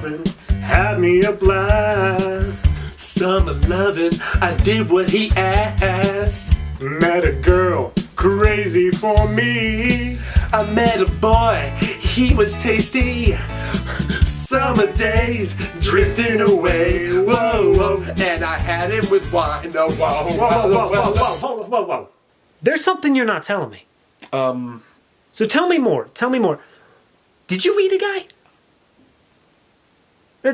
lovin' had me a blast. Summer lovin', I did what he asked. Met a girl crazy for me. I met a boy, he was tasty. Summer days drifting away, whoa, whoa. And I had him with wine, oh, whoa, whoa, Whoa. There's something you're not telling me. So tell me more. Did you eat a guy?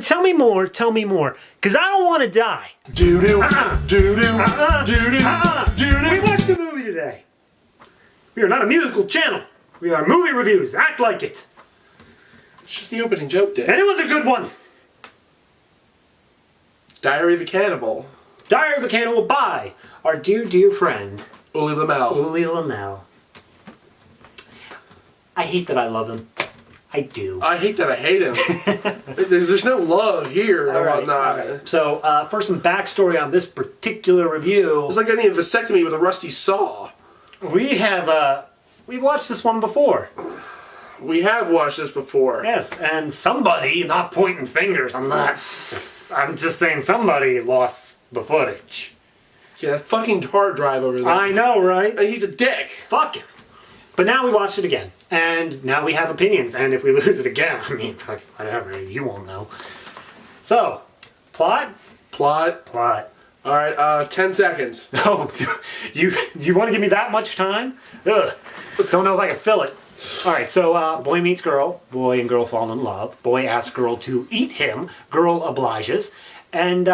Tell me more. Because I don't want to die. Doo-doo, doo-doo, We watched the movie today. We are not a musical channel. We are movie reviews. Act like it. It's just the opening joke, Dick. And it was a good one. Diary of a Cannibal. Diary of a Cannibal by our dear friend, Uli Lamel. Uli Lamel. I hate that I love him. I do. I hate that I hate him. There's no love here. All right. So, for some backstory on this particular review, It's like I need a vasectomy with a rusty saw. we watched this one before. We have watched this before. Yes, and somebody, not pointing fingers, I'm just saying somebody lost the footage. Yeah, that fucking hard drive over there. I know, right? And he's a dick. Fuck him. But now we watched it again, and now we have opinions, and if we lose it again, I mean, fuck, whatever, you won't know. So, plot? Plot. Alright, 10 seconds. Oh, you want to give me that much time? Ugh. Don't know if I can fill it. Alright, so boy meets girl, boy and girl fall in love, boy asks girl to eat him, girl obliges, and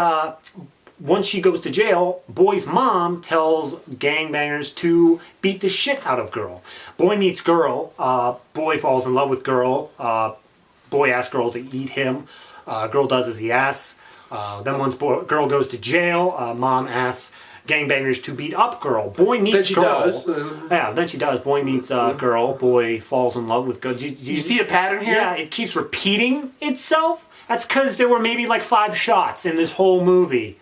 once she goes to jail, boy's mom tells gangbangers to beat the shit out of girl. Boy meets girl, boy falls in love with girl, boy asks girl to eat him, girl does as he asks. Then once girl goes to jail, mom asks gangbangers to beat up girl. Boy meets girl. Then she does. Yeah, then she does. Boy meets girl, boy falls in love with girl. You see a pattern here? Yeah, it keeps repeating itself. That's because there were maybe like 5 shots in this whole movie.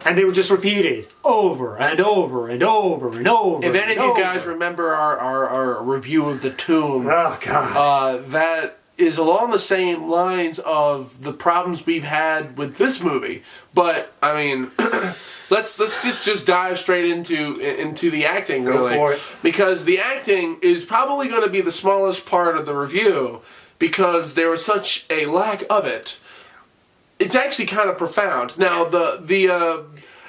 And they were just repeated over and over and over and over. If any of you guys remember our review of The Tomb, oh god, that is along the same lines of the problems we've had with this movie. But I mean, let's just dive straight into the acting, really, Go for it. Because the acting is probably going to be the smallest part of the review because there was such a lack of it. It's actually kind of profound. Now,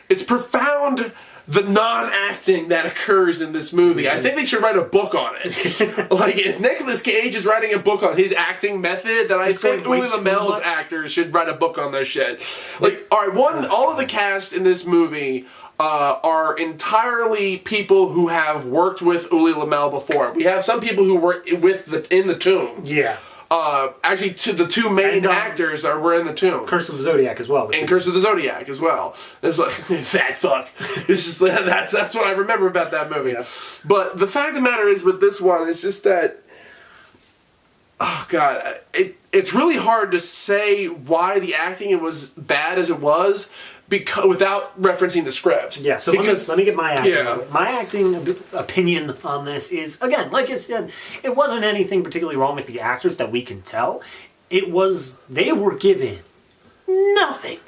it's profound, the non-acting that occurs in this movie. I think they should write a book on it. Like, if Nicolas Cage is writing a book on his acting method, then I think Uli Lamel's actors should write a book on their shit. Like, all of the cast in this movie are entirely people who have worked with Uli Lamel before. We have some people who were in the Tomb. yeah. Actually, the two main actors were in the Tomb. Curse of the Zodiac as well. And Curse of the Zodiac as well. It's like, that fuck. It's just, that's what I remember about that movie. Yeah. But the fact of the matter is with this one, it's just that, oh god, it's really hard to say why the acting was bad as it was without referencing the script. Yeah, so let me get my acting. Yeah. My acting opinion on this is, again, like I said, it wasn't anything particularly wrong with the actors that we can tell. It was, they were given nothing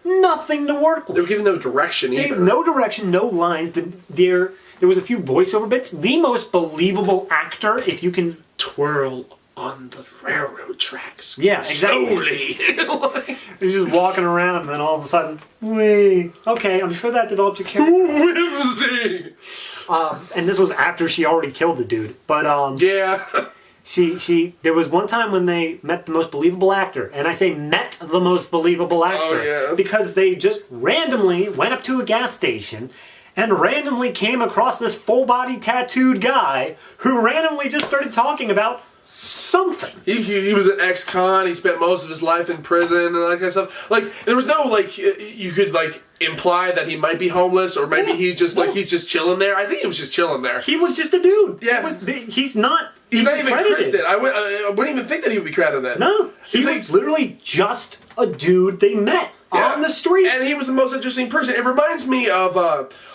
to work with. They were given no direction either. No direction, no lines. There was a few voiceover bits. The most believable actor, if you can... Twirl on the railroad tracks. Yeah, exactly. Slowly. He's just walking around and then all of a sudden, wait, okay, I'm sure that developed your character. Whimsy! And this was after she already killed the dude. But, yeah. There was one time when they met the most believable actor. And I say met the most believable actor. Oh, yeah. Because they just randomly went up to a gas station and randomly came across this full-body tattooed guy who randomly just started talking about something. He was an ex-con. He spent most of his life in prison and that kind of stuff. Like, there was no, like, you could, like, imply that he might be homeless or maybe he's just, like, he's just chilling there. I think he was just chilling there. He was just a dude. Yeah. He's not He's not even credited. I wouldn't even think that he would be credited. No. He was literally just a dude they met on the street. And he was the most interesting person. It reminds me of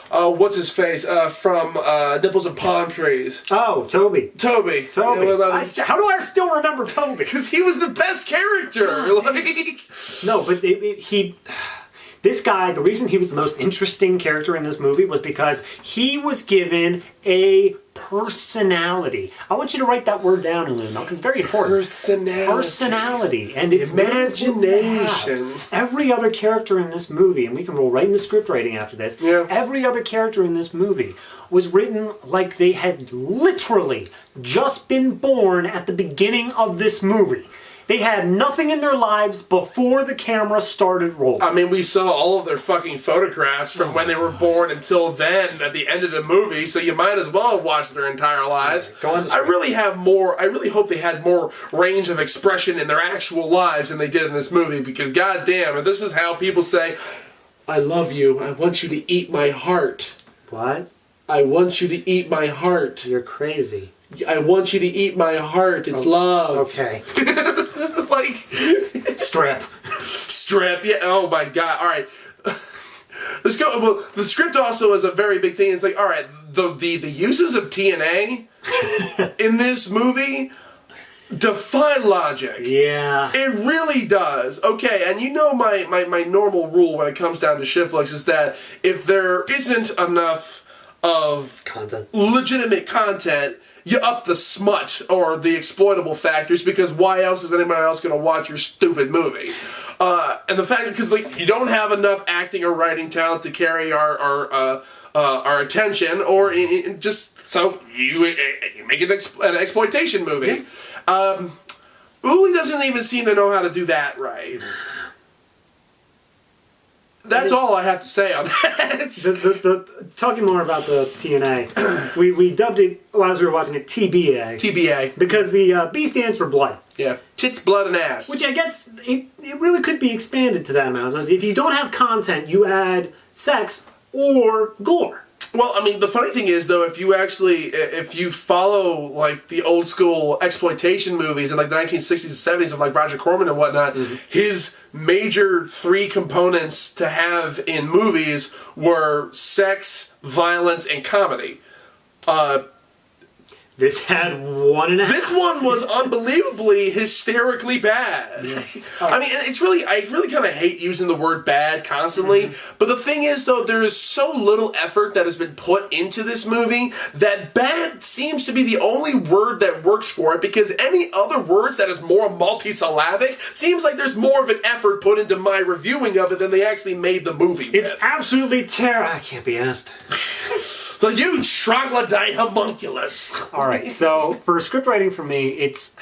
what's his face from Nipples and Palm Trees. Oh, Toby. Toby. Toby. Yeah, How do I still remember Toby? because he was the best character. Like, No, but this guy, the reason he was the most interesting character in this movie was because he was given a personality. I want you to write that word down, Illuminal, because it's very important. Personality. And it's imagination. Every other character in this movie, and we can roll right into script writing after this, every other character in this movie was written like they had literally just been born at the beginning of this movie. They had nothing in their lives before the camera started rolling. I mean, we saw all of their fucking photographs from when they were born until then at the end of the movie, so you might as well have watched their entire lives. Go on. I really hope they had more range of expression in their actual lives than they did in this movie, because goddamn, if this is how people say, I love you, I want you to eat my heart. What? I want you to eat my heart. You're crazy. I want you to eat my heart. It's love. Okay. Like Strip. Yeah. Oh my god. All right. Let's go. Well, the script also is a very big thing. It's like, all right, the uses of TNA in this movie defy logic. Yeah. It really does. Okay, and you know my normal rule when it comes down to ShitFlix is that if there isn't enough of legitimate content, you up the smut or the exploitable factors, because why else is anybody else going to watch your stupid movie? And the fact, because like you don't have enough acting or writing talent to carry our attention, or just so you make an exploitation movie. Uli doesn't even seem to know how to do that right. That's all I have to say on that. Talking more about the TNA, we dubbed it, as we were watching it, TBA. TBA. Because the B stands for blood. Yeah. Tits, blood, and ass. Which I guess it really could be expanded to that amount. So if you don't have content, you add sex or gore. Well, I mean, the funny thing is, though, if you follow, like, the old school exploitation movies in, like, the 1960s and 70s of, like, Roger Corman and whatnot, his major 3 components to have in movies were sex, violence, and comedy. This had 1.5. This one was unbelievably hysterically bad. Yeah. I mean, I really kind of hate using the word bad constantly, but the thing is, though, there is so little effort that has been put into this movie that bad seems to be the only word that works for it, because any other words that is more multisyllabic seems like there's more of an effort put into my reviewing of it than they actually made the movie with. It's absolutely terrible. I can't be asked. So you troglodyte homunculus. All right. So for script writing for me, it's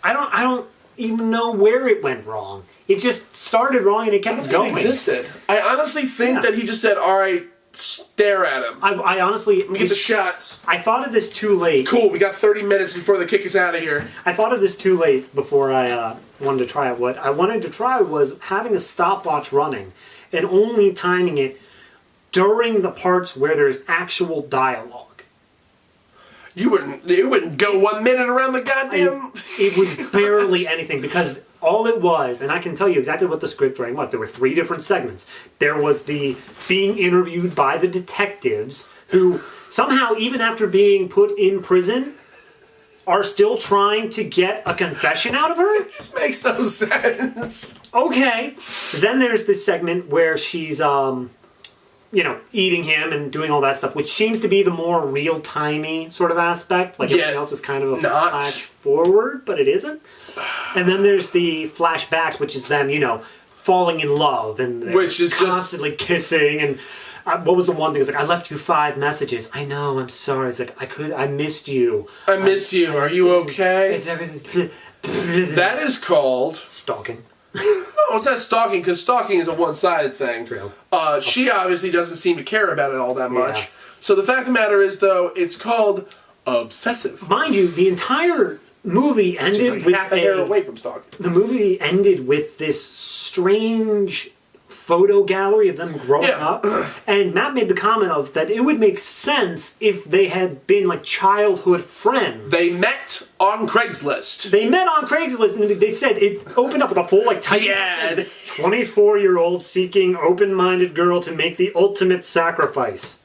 I don't even know where it went wrong. It just started wrong and it kept going. It existed. I honestly think that he just said, "All right, stare at him." I honestly Let me get the shots. I thought of this too late. Cool. We got 30 minutes before they kick us out of here. I thought of this too late before I wanted to try it. What I wanted to try was having a stopwatch running and only timing it during the parts where there's actual dialogue. You wouldn't go 1 minute around the goddamn... It was barely anything, because all it was, and I can tell you exactly what the script writing was, there were 3 different segments. There was the being interviewed by the detectives, who somehow, even after being put in prison, are still trying to get a confession out of her? It just makes no sense. Okay. Then there's this segment where she's, eating him and doing all that stuff, which seems to be the more real-timey sort of aspect. Like everything else is kind of a flash forward, but it isn't. And then there's the flashbacks, which is them, falling in love and which is constantly kissing. And what was the one thing? It's like, I left you 5 messages. I know, I'm sorry. It's like, I missed you. I miss you. Are you okay? Is everything... That is called... stalking. No, it's not stalking, because stalking is a one-sided thing. True. She obviously doesn't seem to care about it all that much. Yeah. So the fact of the matter is, though, it's called obsessive. Mind you, the entire movie ended like with half a hair away from stalking. The movie ended with this strange photo gallery of them growing Yeah. up. And Matt made the comment of that it would make sense if they had been like childhood friends. They met on Craigslist. They met on Craigslist, and they said it opened up with a full like type ad. 24-year-old seeking open-minded girl to make the ultimate sacrifice.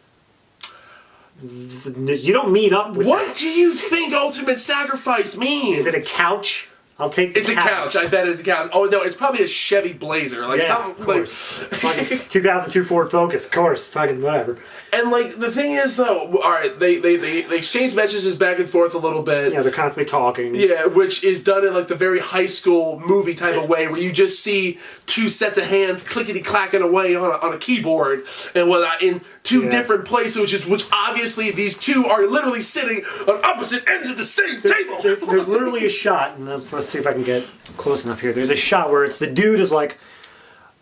You don't meet up with What do you think ultimate sacrifice means? Is it a couch? I'll take the It's a couch. I bet it's a couch. Oh no, it's probably a Chevy Blazer, like Yeah, something of like. course. Fucking 2002 Ford Focus, of course. Fucking whatever. And like the thing is though, all right, they exchange messages back and forth a little bit. Yeah, they're constantly talking. Yeah, which is done in like the very high school movie type of way, where you just see two sets of hands clickety clacking away on a keyboard and whatnot in two different places, which obviously these two are literally sitting on opposite ends of the same table. There's literally a shot, and let's see if I can get close enough here. There's a shot where it's the dude is like,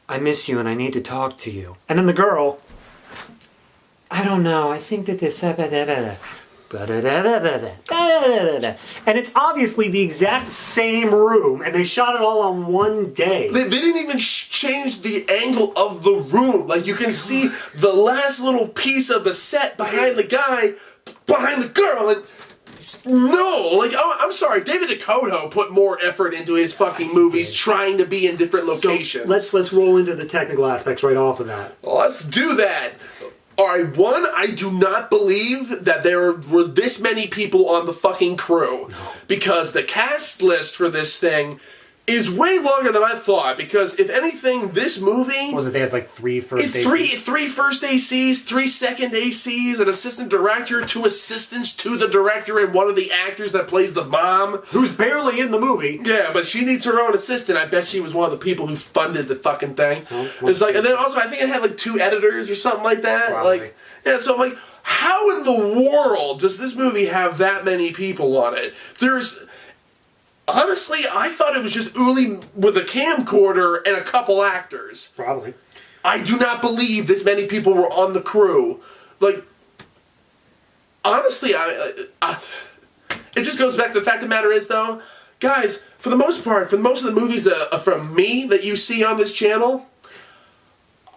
I miss you and I need to talk to you. And then the girl, I don't know, I think that this... And it's obviously the exact same room, and they shot it all on one day. They didn't even change the angle of the room. Like, you can see the last little piece of the set behind the guy, behind the girl, and... No, like, I'm sorry, David Dakota put more effort into his fucking movies trying to be in different locations. So let's roll into the technical aspects right off of that. Let's do that. Alright, one, I do not believe that there were this many people on the fucking crew. Because the cast list for this thing is way longer than I thought. Because if anything, this movie... What was it, they had like three first three first ACs, 3 second ACs, an assistant director, 2 assistants to the director, and one of the actors that plays the mom. Who's barely in the movie. Yeah, but she needs her own assistant. I bet she was one of the people who funded the fucking thing. It's like, and then also I think it had like 2 editors or something like that. Probably. Like, yeah, so I'm like, how in the world does this movie have that many people on it? Honestly, I thought it was just Uli with a camcorder and a couple actors. Probably. I do not believe this many people were on the crew. Like, honestly, it just goes back to the fact of the matter is, though, guys, for the most part, for most of the movies from me that you see on this channel,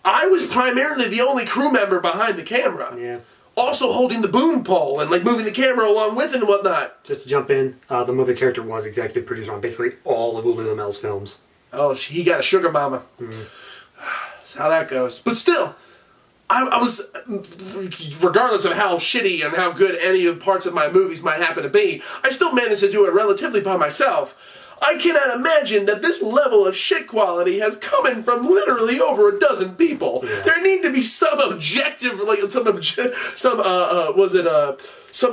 I was primarily the only crew member behind the camera. Yeah. Also holding the boom pole and like moving the camera along with it and whatnot. Just to jump in, the movie character was executive producer on basically all of Uli Lomel's films. Oh, he got a sugar mama. That's how that goes. But still, I was, regardless of how shitty and how good any of the parts of my movies might happen to be, I still managed to do it relatively by myself. I cannot imagine that this level of shit quality has come in from literally over a dozen people. Yeah. There need to be some objective, like some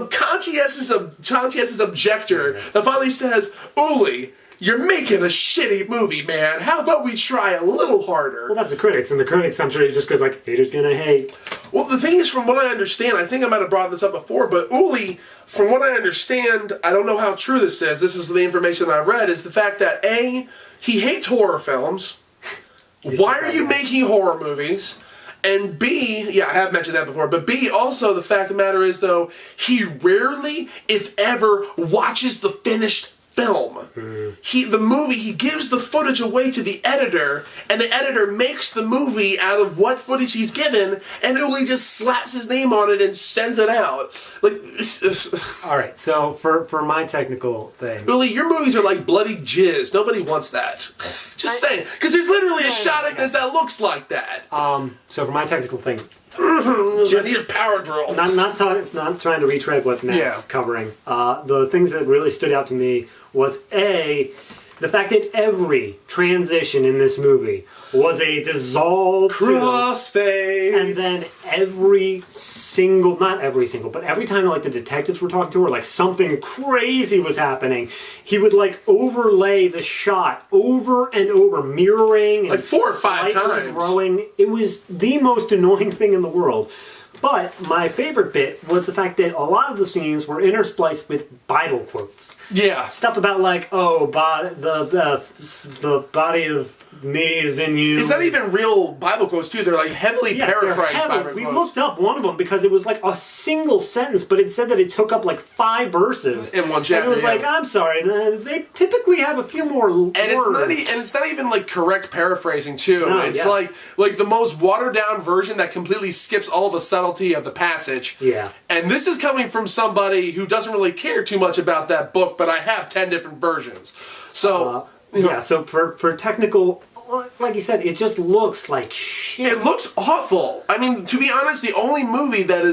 conscientious objector that finally says, Uli, you're making a shitty movie, man. How about we try a little harder? Well, that's the critics, and the critics, I'm sure, just goes like, haters gonna hate. Well, the thing is, from what I understand, I think I might have brought this up before, but Uli, from what I understand, I don't know how true this is the information that I've read, is the fact that A, he hates horror films. Why are you making horror movies? And B, yeah, I have mentioned that before, but B, also the fact of the matter is, though, he rarely, if ever, watches the finished film. He gives the footage away to the editor, and the editor makes the movie out of what footage he's given, and Uli just slaps his name on it and sends it out. Like, Alright, so for my technical thing. Uli, your movies are like bloody jizz. Nobody wants that. Just saying. Because there's literally a shot at this that looks like that. So for my technical thing, I need a power drill. not trying to retread what Matt's covering. The things that really stood out to me was A, the fact that every transition in this movie was a dissolved Crossfade. and then every single, not every single, but every time like the detectives were talking to her, like something crazy was happening, he would like overlay the shot over and over, mirroring and like 4 or 5 slightly times. growing. It was the most annoying thing in the world. But my favorite bit was the fact that a lot of the scenes were interspliced with Bible quotes. Yeah. Stuff about like, the body of me is in you. It's not even real Bible quotes too. They're like heavily paraphrased Bible quotes. We looked up one of them because it was like a single sentence, but it said that it took up like 5 verses in one chapter. And it was like, I'm sorry, they typically have a few more words. And it's not even like correct paraphrasing too. No, it's like the most watered down version that completely skips all the subtlety of the passage. Yeah. And this is coming from somebody who doesn't really care too much about that book, but I have 10 different versions. So so for technical, like you said, it just looks like shit. It looks awful. I mean, to be honest, the only movie that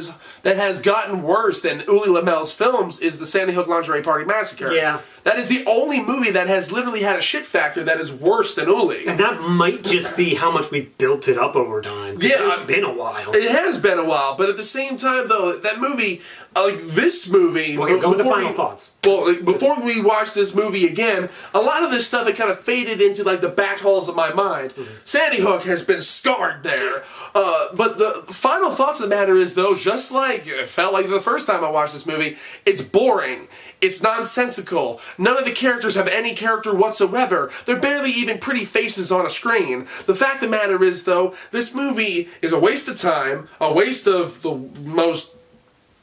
has gotten worse than Uli Lammel's films is the Sandy Hook Lingerie Party Massacre. Yeah. That is the only movie that has literally had a shit factor that is worse than Uli. And that might just be how much we built it up over time. Yeah. It's been a while. It has been a while, but at the same time, though, that movie, this movie... Okay, go into final thoughts. Well, before we watch this movie again, a lot of this stuff, it kind of faded into, like, the back halls of my mind. Mm-hmm. Sandy Hook has been scarred there. But the final thoughts of the matter is, though, just like it felt like the first time I watched this movie, it's boring. It's nonsensical. None of the characters have any character whatsoever. They're barely even pretty faces on a screen. The fact of the matter is, though, this movie is a waste of time, a waste of the most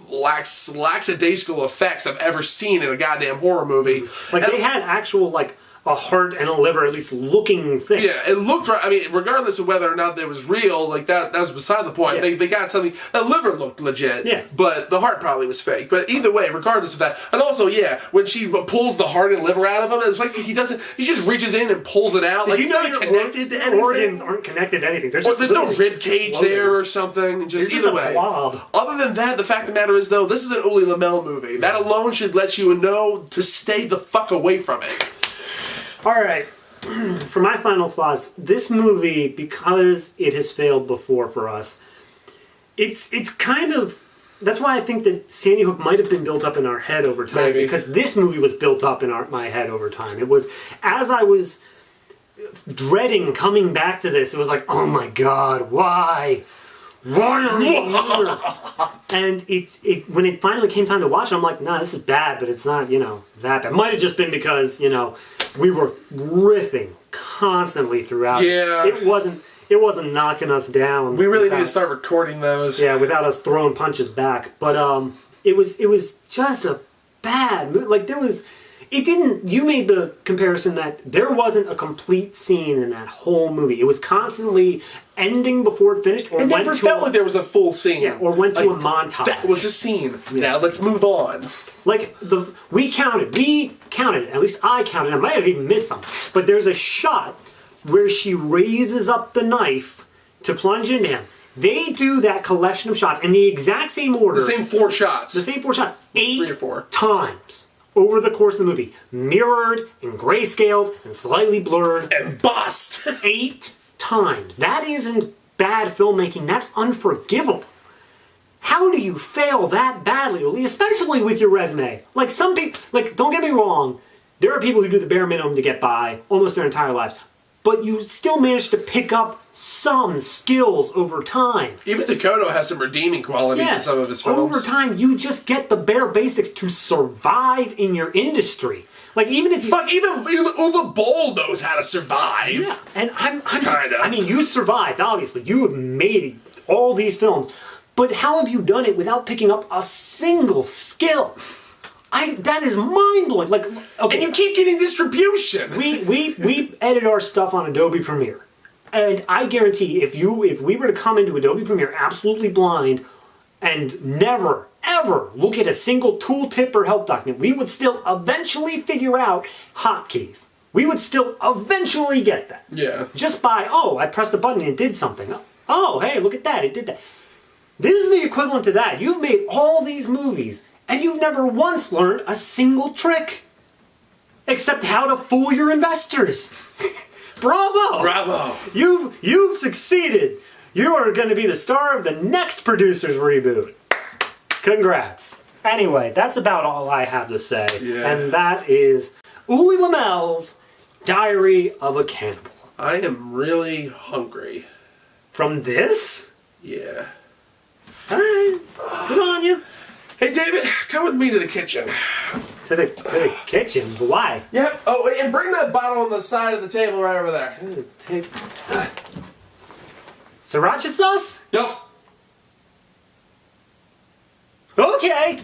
lackadaisical effects I've ever seen in a goddamn horror movie. Like, they had actual, like, a heart and a liver, at least looking thing. Yeah, it looked right. I mean, regardless of whether or not it was real, like that was beside the point. Yeah. They got something. The liver looked legit, yeah, but the heart probably was fake. But either way, regardless of that, and also, yeah, when she pulls the heart and liver out of him, it's like he just reaches in and pulls it out. Like, he's not connected to anything. Organs aren't connected to anything. There's no rib cage there or something. Just either way. Blob. Other than that, the fact of the matter is, though, this is an Uli Lammel movie. That alone should let you know to stay the fuck away from it. All right. For my final thoughts, this movie, because it has failed before for us, it's kind of... That's why I think that Sandy Hook might have been built up in our head over time. Maybe. Because this movie was built up in my head over time. It was, as I was dreading coming back to this, it was like, oh my God, why? Why are we here? And when it finally came time to watch it, I'm like, nah, this is bad, but it's not, that bad. Might have just been because, we were riffing constantly throughout. Yeah. It wasn't knocking us down. We really need to start recording those. Yeah, without us throwing punches back. But it was just a bad movie. Like, you made the comparison that there wasn't a complete scene in that whole movie. It was constantly ending before it finished. Or it never felt like there was a full scene. Yeah, or went to a montage. That was a scene. Yeah. Now let's move on. Like, we counted, at least I counted, I might have even missed some, but there's a shot where she raises up the knife to plunge into him. They do that collection of shots in the exact same order. The same 4 shots. 8 3 or 4 times over the course of the movie. Mirrored and grayscaled and slightly blurred. And bust! 8 times. That isn't bad filmmaking, that's unforgivable. How do you fail that badly, Uli? Especially with your resume. Like, some people, don't get me wrong, there are people who do the bare minimum to get by almost their entire lives. But you still manage to pick up some skills over time. Even Dakota has some redeeming qualities in some of his films. Over time, you just get the bare basics to survive in your industry. Like, even if you... Fuck, even Uwe Boll knows how to survive. Yeah, and I'm kinda. I mean, you survived, obviously. You have made all these films. But how have you done it without picking up a single skill? That is mind-blowing. Like, okay, and you keep getting distribution. We edit our stuff on Adobe Premiere. And I guarantee if we were to come into Adobe Premiere absolutely blind and never, ever look at a single tooltip or help document, we would still eventually figure out hotkeys. We would still eventually get that. Yeah. Just by, I pressed the button and it did something. Oh, hey, look at that, it did that. This is the equivalent to that. You've made all these movies, and you've never once learned a single trick. Except how to fool your investors. Bravo! Bravo! You've succeeded. You are going to be the star of the next Producers reboot. Congrats. Anyway, that's about all I have to say. Yeah. And that is Uli Lammel's Diary of a Cannibal. I am really hungry. From this? Yeah. All right. Good on you. Hey, David, come with me to the kitchen. To the kitchen. Why? Yep. Oh, and bring that bottle on the side of the table right over there. Sriracha sauce? Yep. Okay.